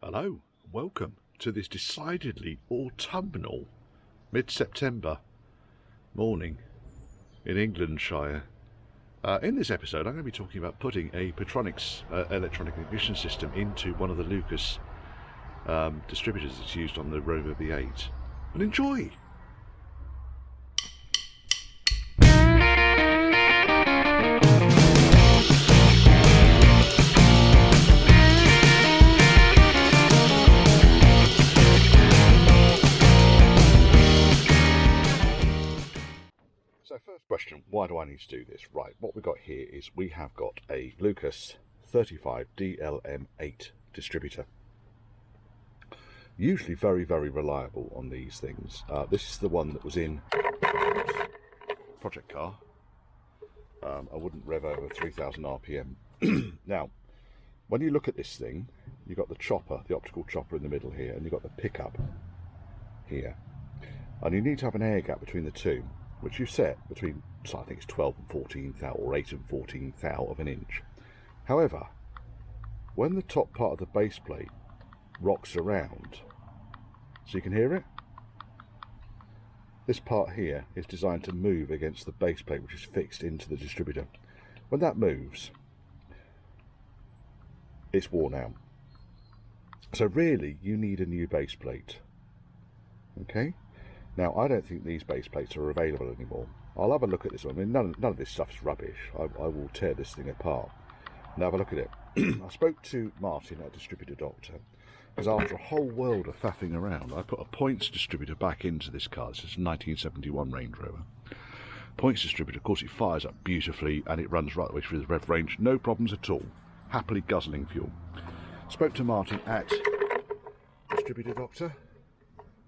Hello, welcome to this decidedly autumnal mid-September morning in Englandshire. In this episode I'm going to be talking about putting a Pertronix electronic ignition system into one of the Lucas distributors that's used on the Rover V8. And enjoy! So first question, why do I need to do this? Right, what we've got here is we have got a Lucas 35 DLM8 distributor. Usually very, very reliable on these things. This is the one that was in project car. I wouldn't rev over 3000 RPM. Now, when you look at this thing, you've got the chopper, the optical chopper in the middle here, and you've got the pickup here. And you need to have an air gap between the two, which you set between, so I think it's 12 and 14 thou, or 8 and 14 thou of an inch. However, when the top part of the base plate rocks around, so you can hear it, this part here is designed to move against the base plate, which is fixed into the distributor. When that moves, it's worn out. So really, you need a new base plate. Okay? Now, I don't think these base plates are available anymore. I'll have a look at this one. I mean, none of this stuff's rubbish. I will tear this thing apart and have a look at it. I spoke to Martin at Distributor Doctor, because after a whole world of faffing around, I put a points distributor back into this car. This is a 1971 Range Rover. Points distributor, of course, it fires up beautifully and it runs right the way through the rev range. No problems at all. Happily guzzling fuel. Spoke to Martin at Distributor Doctor.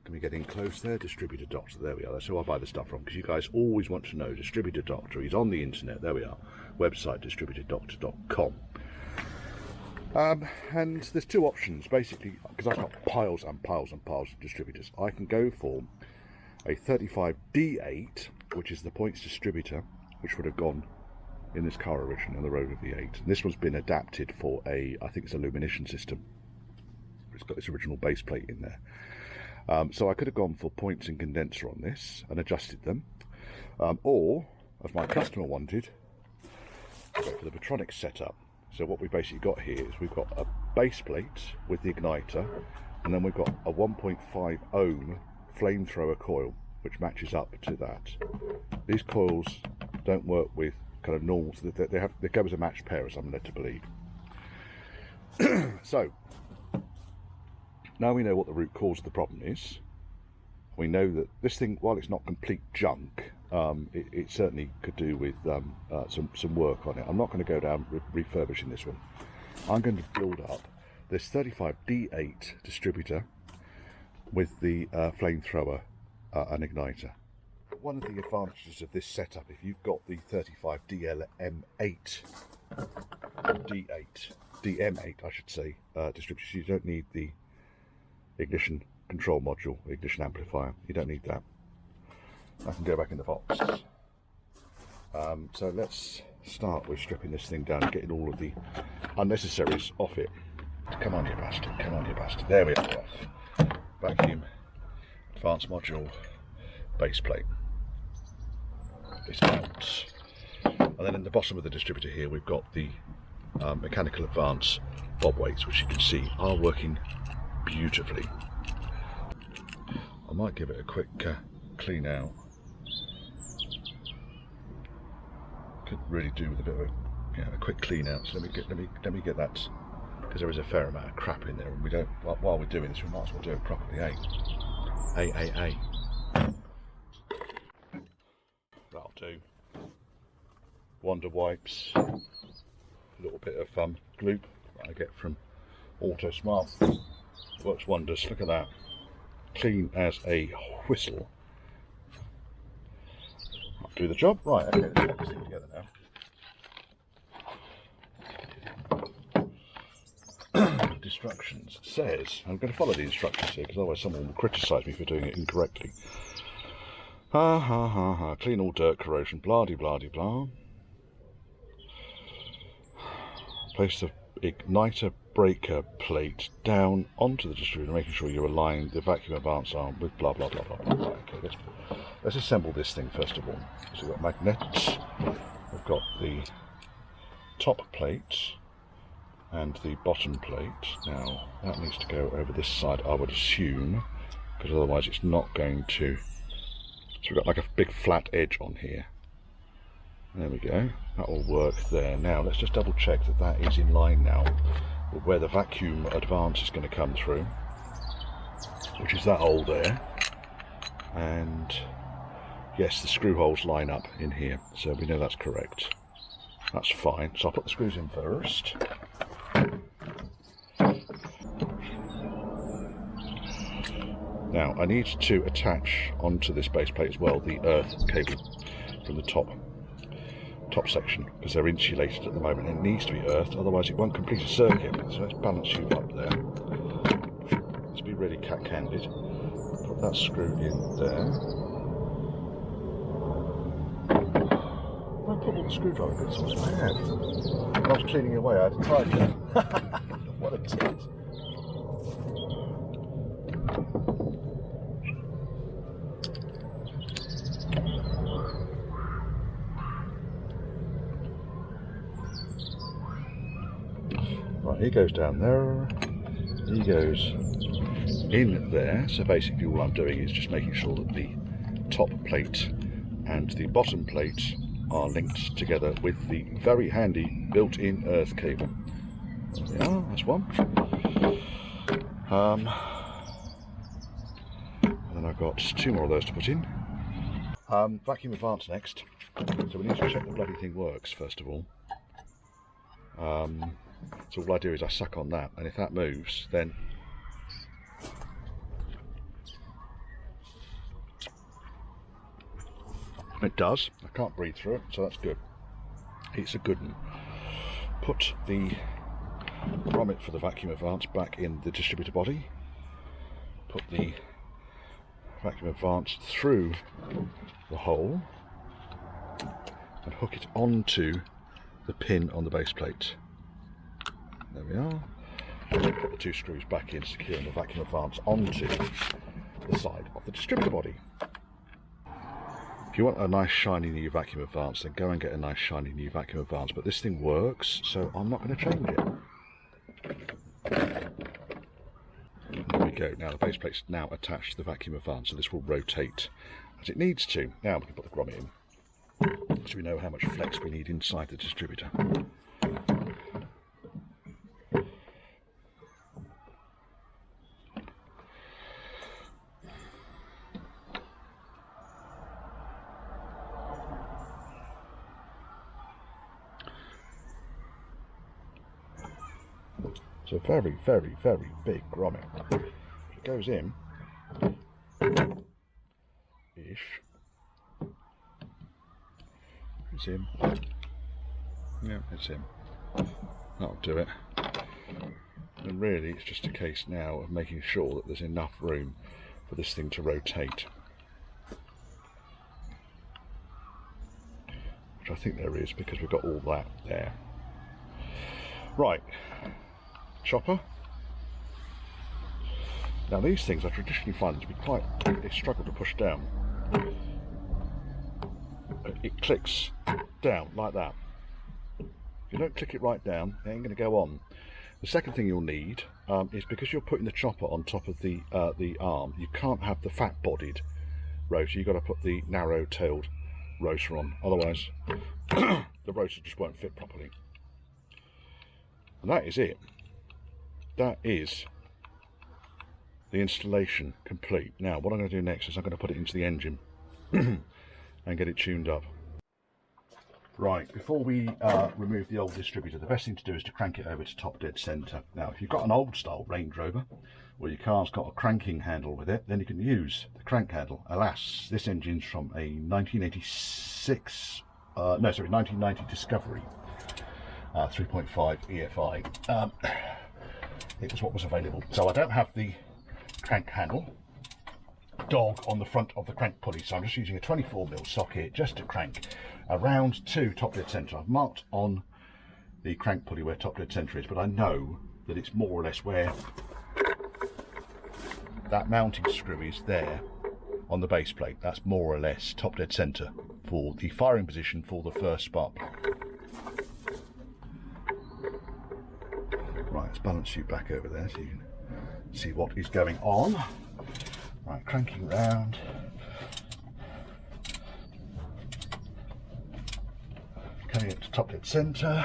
Can we get in close there? Distributor Doctor, there we are. That's who I buy the stuff from, because you guys always want to know. Distributor Doctor, he's on the internet, there we are. Website, distributordoctor.com. And there's two options, basically, because I've got piles and piles and piles of distributors. I can go for a 35D8, which is the points distributor, which would have gone in this car originally on the Rover V8. And this one's been adapted for a, I think it's a illumination system. It's got this original base plate in there. So I could have gone for points and condenser on this and adjusted them, or, as my customer wanted, go for the Pertronix setup. So what we basically got here is we've got a base plate with the igniter, and then we've got a 1.5 ohm flamethrower coil, which matches up to that. These coils don't work with kind of normal, so they go as a matched pair, as I'm led to believe. So, now we know what the root cause of the problem is. We know that this thing, while it's not complete junk, it certainly could do with some work on it. I'm not going to go down refurbishing this one. I'm going to build up this 35D8 distributor with the flamethrower and igniter. One of the advantages of this setup, if you've got the 35DLM8, DM8 I should say, distributor, you don't need the ignition control module, ignition amplifier. You don't need that. I can go back in the box. So let's start with stripping this thing down and getting all of the unnecessaries off it. Come on, you bastard. Come on, you bastard. There we are. Vacuum, advanced module, base plate. Dismount. And then in the bottom of the distributor here, we've got the mechanical advance bob weights, which you can see are working beautifully. I might give it a quick clean out. Could really do with a bit of a quick clean out. So let me get that, because there is a fair amount of crap in there, and we don't. While we're doing this, we might as well do it properly. That'll do. Wonder wipes. A little bit of gloop that I get from Auto Smart. Works wonders. Look at that. Clean as a whistle. I'll do the job. Right, okay, let's get this thing together now. Instructions says, I'm going to follow the instructions here, because otherwise someone will criticise me for doing it incorrectly. Clean all dirt, corrosion, blah de blah de blah. Place the igniter breaker plate down onto the distributor, making sure you align the vacuum advance arm with blah blah blah blah blah. Right, okay, let's assemble this thing first of all. So we've got magnets, we've got the top plate and the bottom plate. Now that needs to go over this side, I would assume, because otherwise it's not going to. So we've got like a big flat edge on here. There we go, that will work there. Now let's just double check that that is in line now with where the vacuum advance is going to come through, which is that hole there. And yes, the screw holes line up in here, so we know that's correct. That's fine, so I'll put the screws in first. Now I need to attach onto this base plate as well the earth cable from the top section, because they're insulated at the moment and it needs to be earthed, otherwise it won't complete a circuit. So let's balance you up there. Let's be really cat-candid. Put that screw in there. I put all the screwdriver bits on my head. When I was cleaning away I had a tiger. What a tit. Right, he goes down there, he goes in there, so basically all I'm doing is just making sure that the top plate and the bottom plate are linked together with the very handy built-in earth cable. There we are, that's one. And then I've got two more of those to put in. Vacuum advance next, so we need to check the bloody thing works first of all. So all I do is I suck on that, and if that moves, then it does. I can't breathe through it, so that's good. It's a good one. Put the grommet for the vacuum advance back in the distributor body. Put the vacuum advance through the hole and hook it onto the pin on the base plate. There we are. Put the two screws back in, securing the vacuum advance onto the side of the distributor body. If you want a nice shiny new vacuum advance, then go and get a nice shiny new vacuum advance, but this thing works, so I'm not going to change it. There we go. Now the base plate's now attached to the vacuum advance, so this will rotate as it needs to. Now we can put the grommet in, so we know how much flex we need inside the distributor. So very, very, very big grommet. It goes in ish. It's in. Yeah, it's in. That'll do it. And really it's just a case now of making sure that there's enough room for this thing to rotate. Which I think there is, because we've got all that there. Right. Chopper. Now these things I traditionally find to be quite, they struggle to push down. It clicks down like that. If you don't click it right down, it ain't going to go on. The second thing you'll need is, because you're putting the chopper on top of the arm, you can't have the fat-bodied rotor. You've got to put the narrow-tailed rotor on, otherwise the rotor just won't fit properly. And that is it. That is the installation complete. Now what I'm going to do next is I'm going to put it into the engine and get it tuned up. Right, before we remove the old distributor, the best thing to do is to crank it over to top dead centre. Now if you've got an old style Range Rover, or your car's got a cranking handle with it, then you can use the crank handle. Alas, this engine's from a 1990 Discovery 3.5 EFI. It was what was available. So I don't have the crank handle dog on the front of the crank pulley, so I'm just using a 24mm socket just to crank around to top dead centre. I've marked on the crank pulley where top dead centre is, but I know that it's more or less where that mounting screw is there on the base plate. That's more or less top dead centre for the firing position for the first spark plug. Right, let's balance you back over there so you can see what is going on. Right, cranking round. Coming up to top dead centre,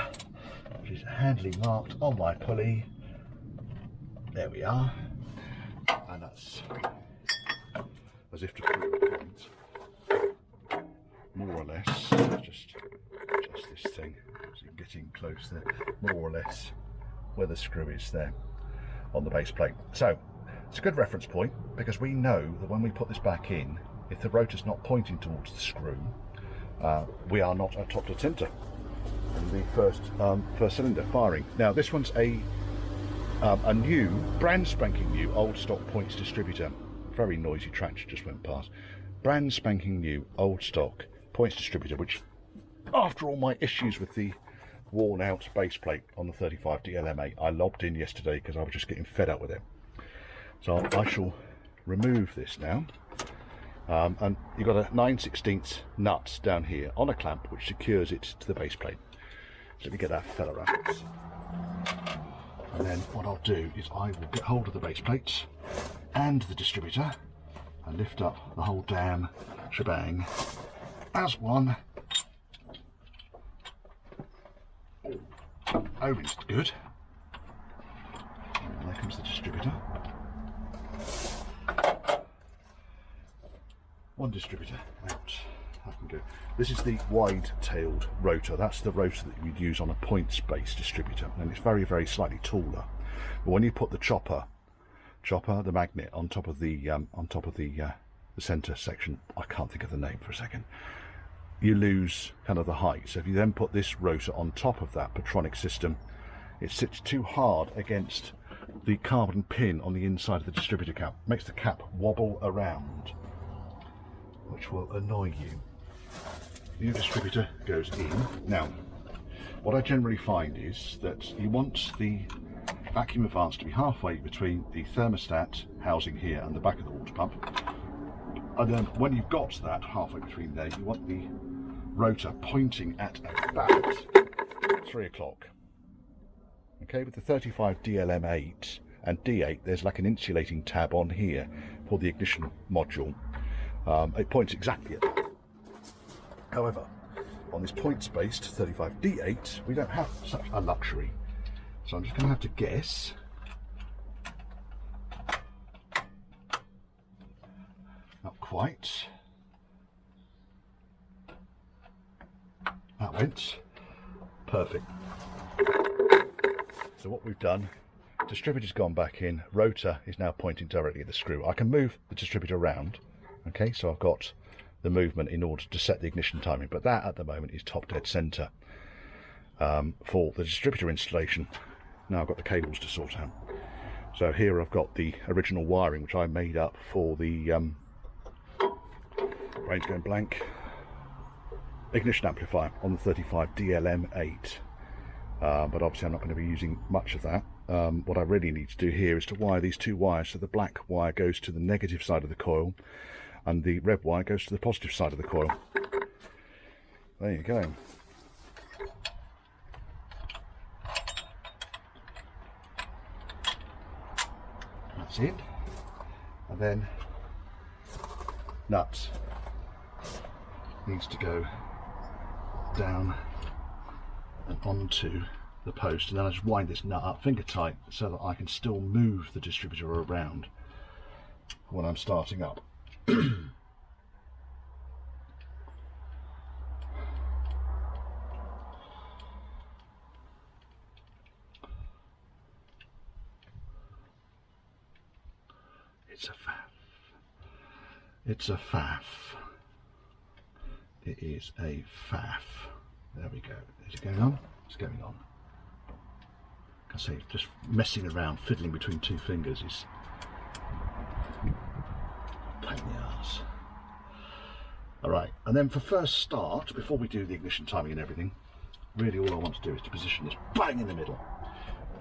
which is handily marked on my pulley. There we are. And that's as if to prove a point. More or less, just this thing, so you're getting close there, more or less where the screw is there on the base plate. So it's a good reference point, because we know that when we put this back in, if the rotor's not pointing towards the screw, we are not at top dead centre in the first cylinder firing. Now this one's a new, brand spanking new, old stock points distributor. Very noisy tractor just went past. Brand spanking new, old stock points distributor, which, after all my issues with the worn out base plate on the 35 DLM8, I lobbed in yesterday because I was just getting fed up with it. So I shall remove this now. And you've got a 9/16 nut down here on a clamp which secures it to the base plate. So let me get that fella out. And then what I'll do is I will get hold of the base plates and the distributor and lift up the whole damn shebang as one. O-ring's good. And there comes the distributor. One distributor out. I can go. This is the wide-tailed rotor. That's the rotor that you'd use on a points-based distributor, and it's very, very slightly taller. But when you put the chopper, the magnet on top of the centre section, I can't think of the name for a second, you lose kind of the height. So if you then put this rotor on top of that Pertronix system, it sits too hard against the carbon pin on the inside of the distributor cap. Makes the cap wobble around, which will annoy you. The new distributor goes in. Now, what I generally find is that you want the vacuum advance to be halfway between the thermostat housing here and the back of the water pump. And then when you've got that halfway between there, you want the rotor pointing at about 3 o'clock. Okay, with the 35 DLM8 and D8, there's like an insulating tab on here for the ignition module. It points exactly at that. However, on this points-based 35 D8, we don't have such a luxury. So I'm just going to have to guess. Not quite. That went. Perfect. So what we've done, distributor's gone back in, rotor is now pointing directly at the screw. I can move the distributor around. Okay, so I've got the movement in order to set the ignition timing, but that at the moment is top dead centre. For the distributor installation, now I've got the cables to sort out. So here I've got the original wiring which I made up for the brain's going blank, ignition amplifier on the 35 DLM8, but obviously I'm not going to be using much of that. What I really need to do here is to wire these two wires, so the black wire goes to the negative side of the coil and the red wire goes to the positive side of the coil. There you go. That's it. And then nut needs to go down and onto the post, and then I just wind this nut up finger tight so that I can still move the distributor around when I'm starting up. It's a faff. It's a faff. It is a faff. There we go. Is it going on? It's going on. I say, just messing around, fiddling between two fingers is a pain in the arse. Alright, and then for first start, before we do the ignition timing and everything, really all I want to do is to position this bang in the middle.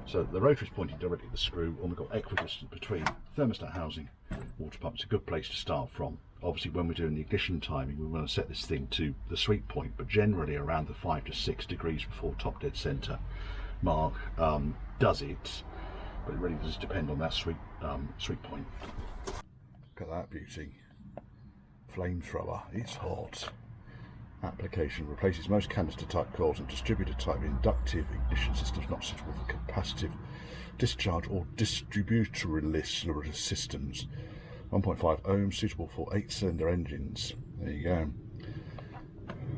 So the rotor is pointing directly at the screw, and we've got equidistant between thermostat housing, water pump. It's a good place to start from. Obviously when we're doing the ignition timing, we want to set this thing to the sweet point, but generally around the 5 to 6 degrees before top dead center mark does it, but it really does depend on that sweet point. Look at that beauty. Flamethrower, it's hot. Application: replaces most canister type coils and distributor type inductive ignition systems not suitable for capacitive discharge or distributorless systems. 1.5 ohms, suitable for 8-cylinder engines. There you go.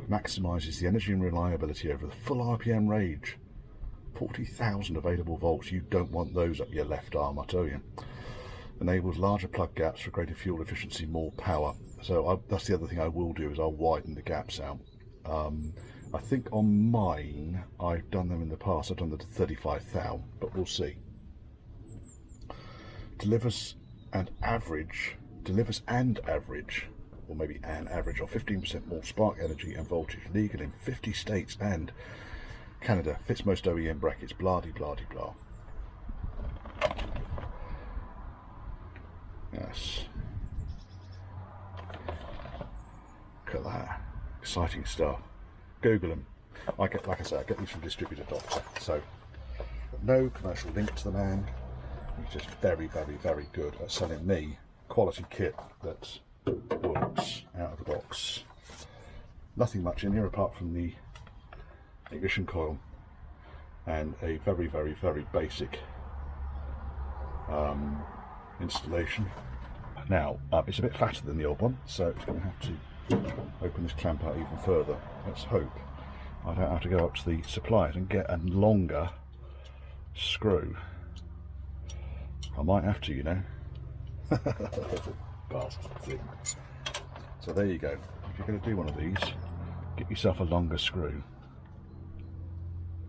Maximises the energy and reliability over the full RPM range. 40,000 available volts. You don't want those up your left arm, I tell you. Enables larger plug gaps for greater fuel efficiency, more power. So that's the other thing I will do, is I'll widen the gaps out. I think on mine, I've done them in the past. I've done them to 35 thou, but we'll see. Delivers and average, or maybe an average of 15% more spark energy and voltage, legal in 50 states and Canada, fits most OEM brackets, blah de blah de blah. Yes. Look at that. Exciting stuff. Google them. Like I say, I get these from Distributor Doctor. So, no commercial link to the man. He's just very, very, very good at selling me quality kit that works out of the box. Nothing much in here apart from the ignition coil and a very, very, very basic installation. Now, it's a bit fatter than the old one, so it's going to have to open this clamp out even further. Let's hope I don't have to go up to the suppliers and get a longer screw. I might have to, you know. Bastard thing. So there you go. If you're going to do one of these, get yourself a longer screw.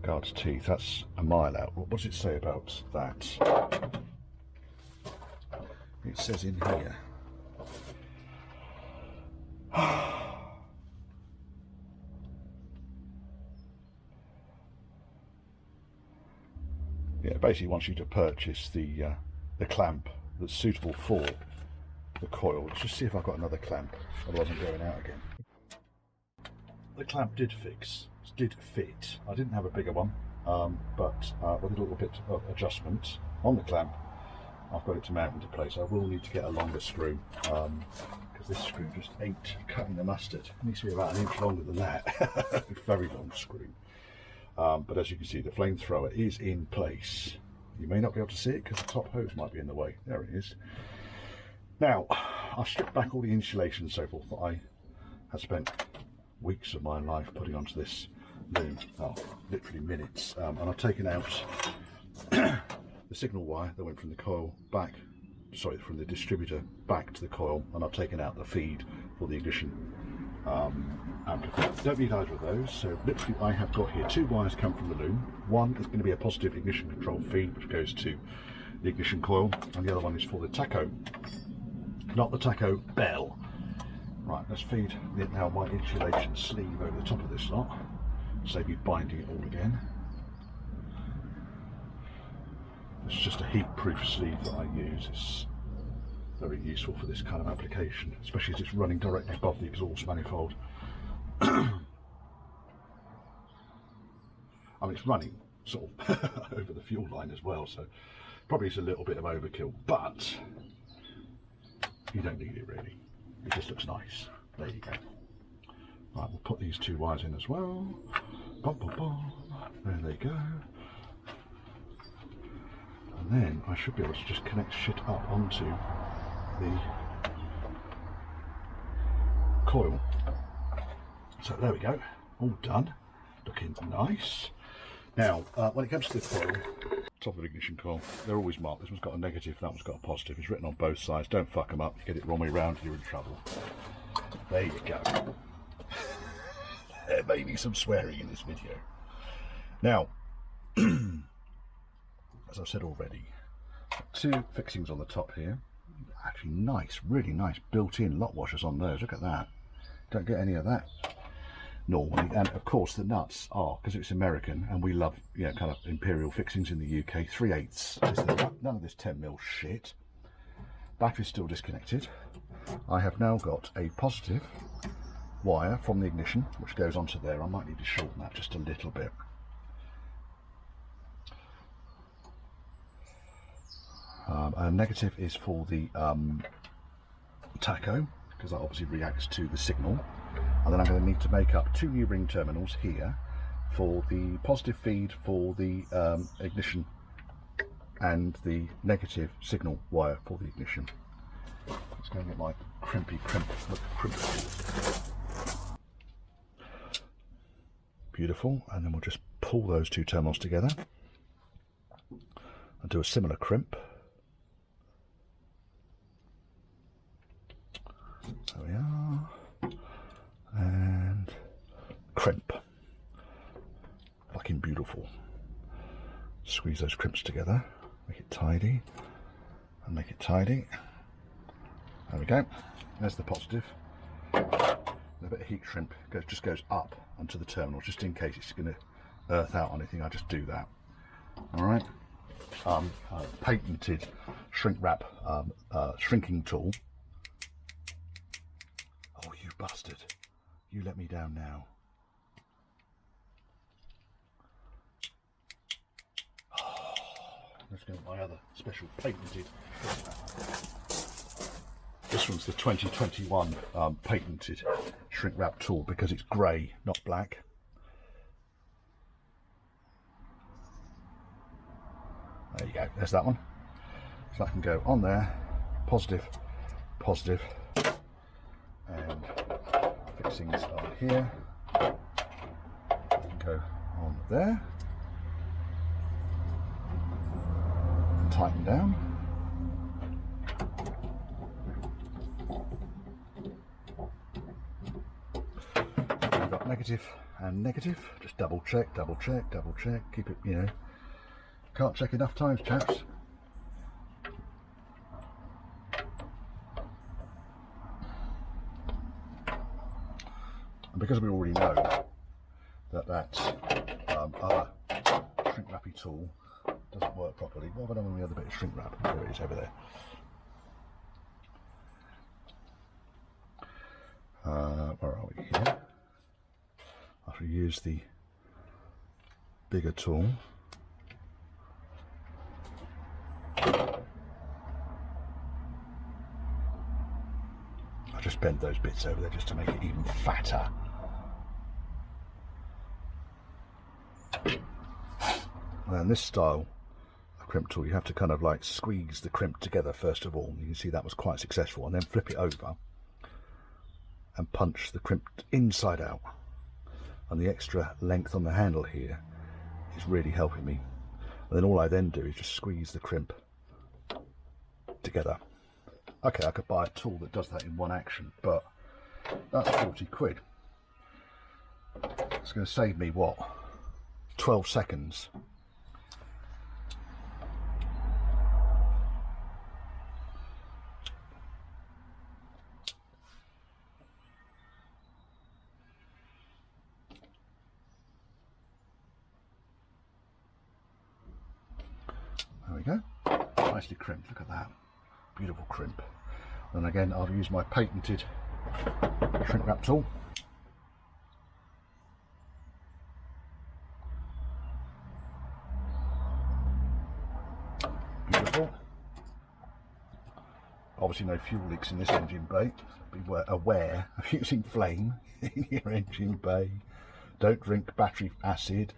God's teeth, that's a mile out. What does it say about that? It says in here. Yeah, it basically wants you to purchase the clamp that's suitable for the coil. Let's just see if I've got another clamp, otherwise I'm going out again. The clamp did fit. I didn't have a bigger one, but with a little bit of adjustment on the clamp, I've got it to mount into place. I will need to get a longer screw, because this screw just ain't cutting the mustard. It needs to be about 1 inch longer than that. Very long screw. But as you can see, the flamethrower is in place. You may not be able to see it because the top hose might be in the way. There it is. Now, I've stripped back all the insulation and so forth that I have spent weeks of my life putting onto this loom. Oh, literally minutes. And I've taken out the signal wire that went from the coil back, sorry, from the distributor back to the coil, and I've taken out the feed for the ignition amplifier. Don't need either of those, so literally I have got here 2 wires come from the loom. One is going to be a positive ignition control feed which goes to the ignition coil, and the other one is for the tacho, not the tacho bell. Right, let's feed now my insulation sleeve over the top of this lot, save me binding it all again. It's just a heat proof sleeve that I use. It's very useful for this kind of application, especially as it's running directly above the exhaust manifold. I mean, it's running sort of over the fuel line as well, so probably it's a little bit of overkill, but you don't need it really. It just looks nice. There you go. Right, we'll put these 2 wires in as well. Bum, bum, bum. There they go. And then I should be able to just connect shit up onto the coil. So there we go, all done, looking nice. Now, when it comes to the coil, top of the ignition coil, they're always marked. This one's got a negative, that one's got a positive. It's written on both sides. Don't fuck them up. If you get it the wrong way round, you're in trouble. There you go. There may be some swearing in this video. Now, as I've said already, 2 fixings on the top here. Actually nice, really nice built-in lock washers on those. Look at that. Don't get any of that normally. And of course the nuts are, because it's American and we love, you know, kind of imperial fixings in the UK, 3/8. None of this 10mm shit. Battery's still disconnected. I have now got a positive wire from the ignition which goes onto there. I might need to shorten that just a little bit. And negative is for the tacho, because that obviously reacts to the signal. And then I'm going to need to make up 2 new ring terminals here for the positive feed for the ignition and the negative signal wire for the ignition. Let's go and get my crimpy crimp. Beautiful, and then we'll just pull those 2 terminals together and do a similar crimp. There we are, and crimp. Fucking beautiful. Squeeze those crimps together, make it tidy, and make it tidy. There we go. There's the positive. A bit of heat shrink just goes up onto the terminal, just in case it's going to earth out on anything. I just do that. All right. Patented shrink wrap shrinking tool. Oh, you bastard! You let me down now. Oh, let's go with my other special patented. This one's the 2021 patented shrink wrap tool because it's grey, not black. There you go, there's that one. So I can go on there, positive, positive, and fixings are here. I can go on there, and tighten down. We've got negative and negative. Just double check, double check, double check. Keep it, you know. Can't check enough times, chaps. And because we already know that other shrink wrappy tool doesn't work properly, what have I done with the other bit of shrink wrap? There it is over there. Where are we here? I shall use the bigger tool. I just bent those bits over there just to make it even fatter. And this style of crimp tool, you have to kind of like squeeze the crimp together first of all. You can see that was quite successful, and then flip it over and punch the crimp inside out. And the extra length on the handle here is really helping me. And then all I then do is just squeeze the crimp together. Okay, I could buy a tool that does that in one action, but that's 40 quid. It's going to save me, what, 12 seconds. There we go. Nicely crimped, look at that. Beautiful crimp. And again, I'll use my patented shrink wrap tool. Beautiful. Obviously no fuel leaks in this engine bay. Be aware of using flame in your engine bay. Don't drink battery acid.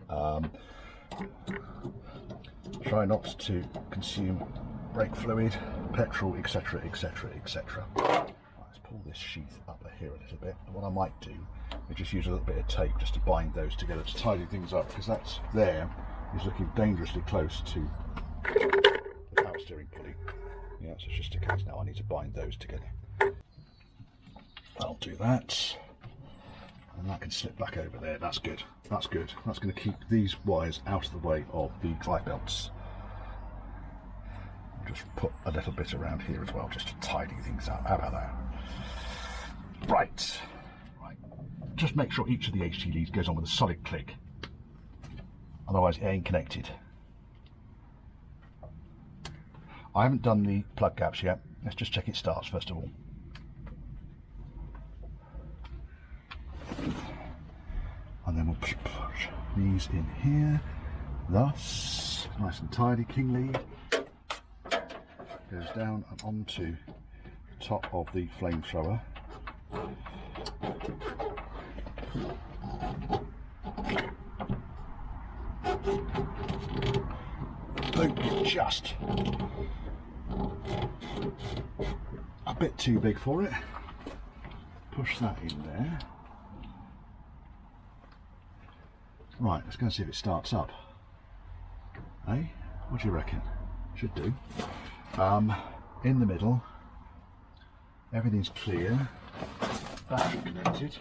Try not to consume brake fluid, petrol, etc, etc, etc. Let's pull this sheath up here a little bit. And what I might do is just use a little bit of tape just to bind those together to tidy things up, because that's there is looking dangerously close to the power steering pulley. Yeah, so it's just a case now I need to bind those together. I'll do that. And that can slip back over there. That's good. That's good. That's going to keep these wires out of the way of the drive belts. Just put a little bit around here as well, just to tidy things up. How about that? Right. just make sure each of the HT leads goes on with a solid click, otherwise it ain't connected. I haven't done the plug gaps yet. Let's just check it starts first of all. And then we'll push these in here, thus, nice and tidy. King lead goes down and onto the top of the flamethrower. Boom, just a bit too big for it. Push that in there. Right, let's go and see if it starts up. Hey, what do you reckon? Should do. In the middle, everything's clear. Battery connected.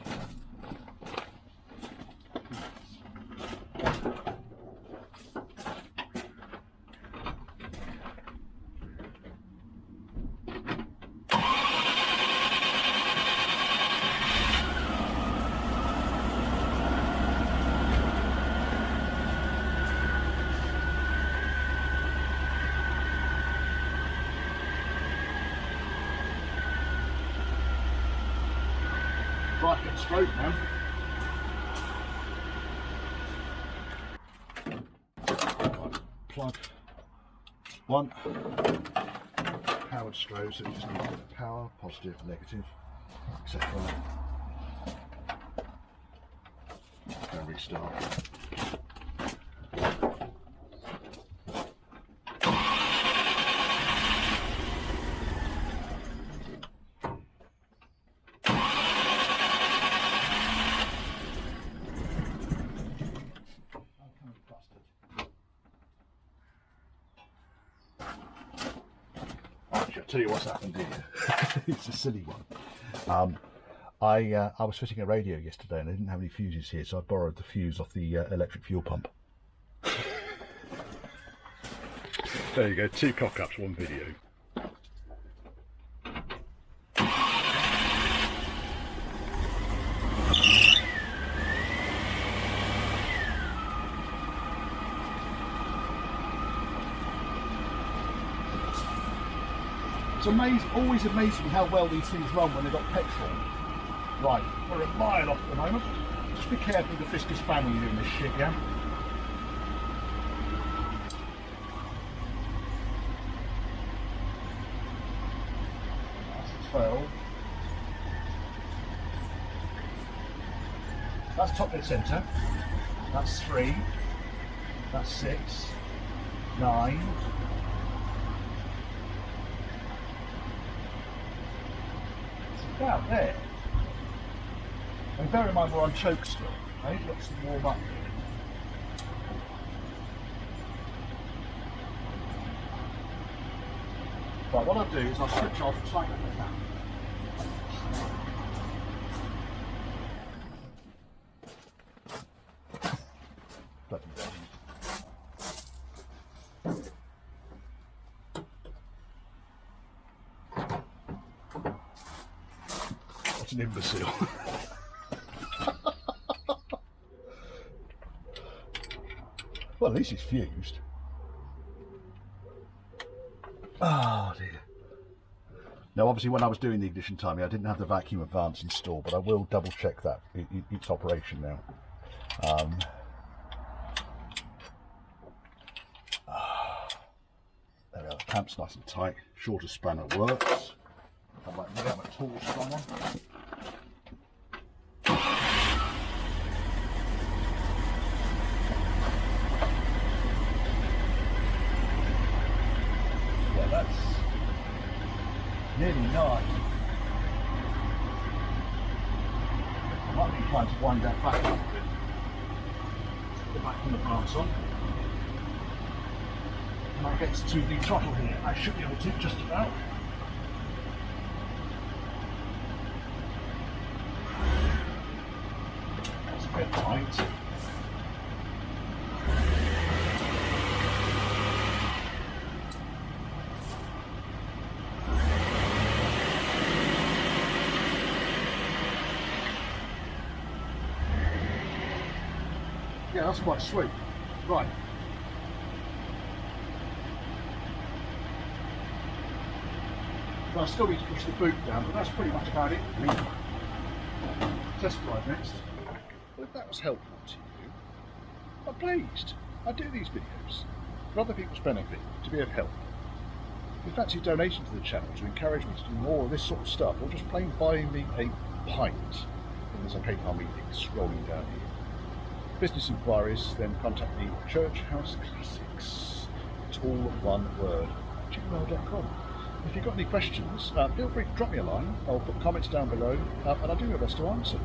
Right, get straight now. Right, plug one. Powered strobe, so it just needs a bit of power, positive, negative, etc. Go and restart. I'll tell you what's happened here. It's a silly one. I was fitting a radio yesterday and I didn't have any fuses here, so I borrowed the fuse off the electric fuel pump. There you go, 2 cock-ups, 1 video. It's amazing, always amazing how well these things run when they've got petrol. Right, we're a mile off at the moment. Just be careful with the viscous fan when you're doing this shit, yeah? That's 12. That's top dead centre. That's 3. That's 6. 9. About there. And bear in mind we're on choke still, okay? Let's warm up. Right, what I'll do is I'll switch off and tighten up the fan. What an imbecile. Well, at least it's fused. Oh dear. Now obviously when I was doing the ignition timing I didn't have the vacuum advance installed, but I will double check that. It's operation now. There we are, the clamp's nice and tight. Shorter spanner works. I might get my tools from one. Yeah, that's nearly 9. I might be inclined to wind that back a little bit. Put back in the brass on. And I get to the throttle here. I should be able to, just about. That's a bit tight. Yeah, that's quite sweet. Right. Well, I still need to push the boot down, but that's pretty much about it for me. Test drive next. Well, if that was helpful to you, I'm pleased. I do these videos for other people's benefit, to be of help. If you fancy a donation to the channel to encourage me to do more of this sort of stuff, or just plain buying me a pint, then there's a PayPal meeting scrolling down here. Business inquiries, then contact me at churchhouseclassics. It's all one word, gmail.com. If you've got any questions, feel free to drop me a line. I'll put comments down below, and I'll do my best to answer.